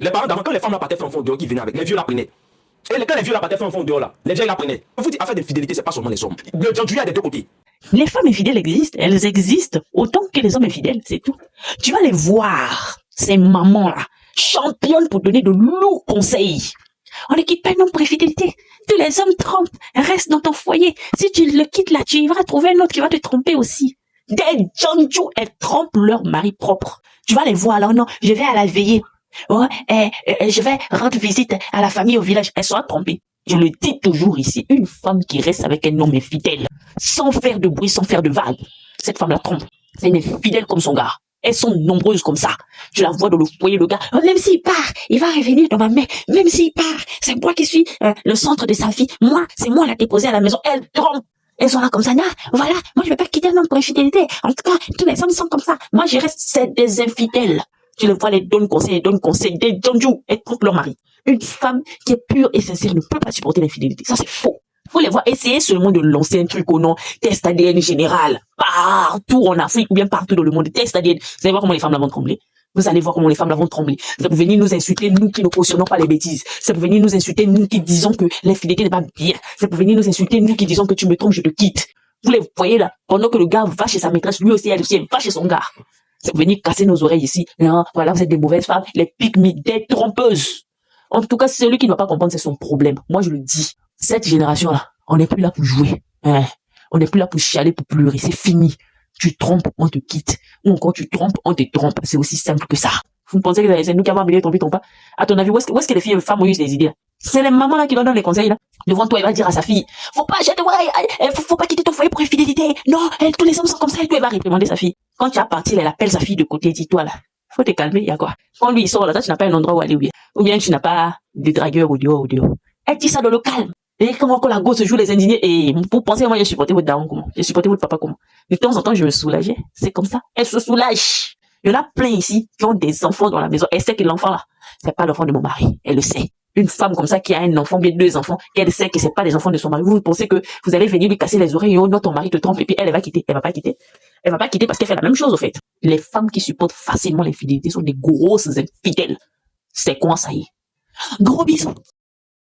Les parents d'avant, quand les femmes là partaient faire enfant dehors, qui venaient avec, les vieux la prenaient. Et quand les vieux là partaient faire enfant dehors là, les vieux la prenaient. Vous dites, affaire de fidélité, c'est pas seulement les hommes. Le gentleman a des deux côtés. Les femmes infidèles existent, elles existent autant que les hommes infidèles, c'est tout. Tu vas les voir, ces mamans-là, championnes pour donner de lourds conseils. On ne quitte pas un homme pour infidélité. Tous les hommes trompent, reste dans ton foyer. Si tu le quittes là, tu vas trouver un autre qui va te tromper aussi. Des Johnjo, elles trompent leur mari propre. Tu vas les voir alors, non, je vais à la veillée. Oh, je vais rendre visite à la famille au village. Elles sont trompées. Je le dis toujours ici, une femme qui reste avec un homme infidèle, sans faire de bruit, sans faire de vagues, cette femme la trompe. C'est une infidèle comme son gars. Elles sont nombreuses comme ça. Tu la vois dans le foyer, le gars, oh, même s'il part, il va revenir dans ma main. Même s'il part, c'est moi qui suis le centre de sa vie. Moi, c'est moi la déposée à la maison. Elle trompe. Elles sont là comme ça. Non, voilà, moi je vais pas quitter un homme pour infidélité. En tout cas, tous les hommes sont comme ça. Moi je reste, c'est des infidèles. Tu les vois, les donne conseils, des Johnjo, elles trompent leur mari. Une femme qui est pure et sincère ne peut pas supporter l'infidélité. Ça, c'est faux. Faut les voir. Essayez seulement de lancer un truc au nom test ADN général. Partout en Afrique ou bien partout dans le monde. Test ADN. Vous allez voir comment les femmes là vont trembler. Vous allez voir comment les femmes là vont trembler. Ça peut venir nous insulter, nous qui ne cautionnons pas les bêtises. Ça peut venir nous insulter, nous qui disons que l'infidélité n'est pas bien. Ça peut venir nous insulter, nous qui disons que tu me trompes, je te quitte. Vous les voyez là. Pendant que le gars va chez sa maîtresse, lui aussi, elle aussi, elle va chez son gars. Ça peut venir casser nos oreilles ici. Non, voilà, vous êtes des mauvaises femmes, les pique-me, des trompeuses. En tout cas, celui qui ne va pas comprendre, c'est son problème. Moi, je le dis. Cette génération-là, on n'est plus là pour jouer. Hein? On n'est plus là pour chialer, pour pleurer. C'est fini. Tu trompes, on te quitte. Ou encore, tu trompes, on te trompe. C'est aussi simple que ça. Vous pensez que c'est nous qui avons amené tromper ton pas? À ton avis, où est-ce que les filles et les femmes ont eu ces idées là? C'est les mamans là qui leur donnent les conseils là. Devant toi, elle va dire à sa fille, faut pas quitter ton foyer pour infidélité. Non, tous les hommes sont comme ça et toi, elle va réprimander sa fille. Quand tu as parti, elle appelle sa fille de côté, dis-toi là. Faut te calmer, il y a quoi? Quand lui il sort là, toi, tu n'as pas un endroit où aller ou bien tu n'as pas de dragueur au dehors. Elle dit ça dans le calme. Et comment quand la go se joue les indignés, et pour penser, moi, j'ai supporté votre daron comment? J'ai supporté votre papa comment? De temps en temps, je me soulageais. C'est comme ça. Elle se soulage. Il y en a plein ici qui ont des enfants dans la maison. Elle sait que l'enfant là, c'est pas l'enfant de mon mari. Elle le sait. Une femme comme ça qui a un enfant, bien deux enfants, qu'elle sait que c'est pas les enfants de son mari. Vous pensez que vous allez venir lui casser les oreilles, oh non, ton mari te trompe, et puis elle va quitter. Elle va pas quitter. Elle va pas quitter parce qu'elle fait la même chose, au fait. Les femmes qui supportent facilement l'infidélité sont des grosses infidèles. C'est quoi ça y est? Gros bisous.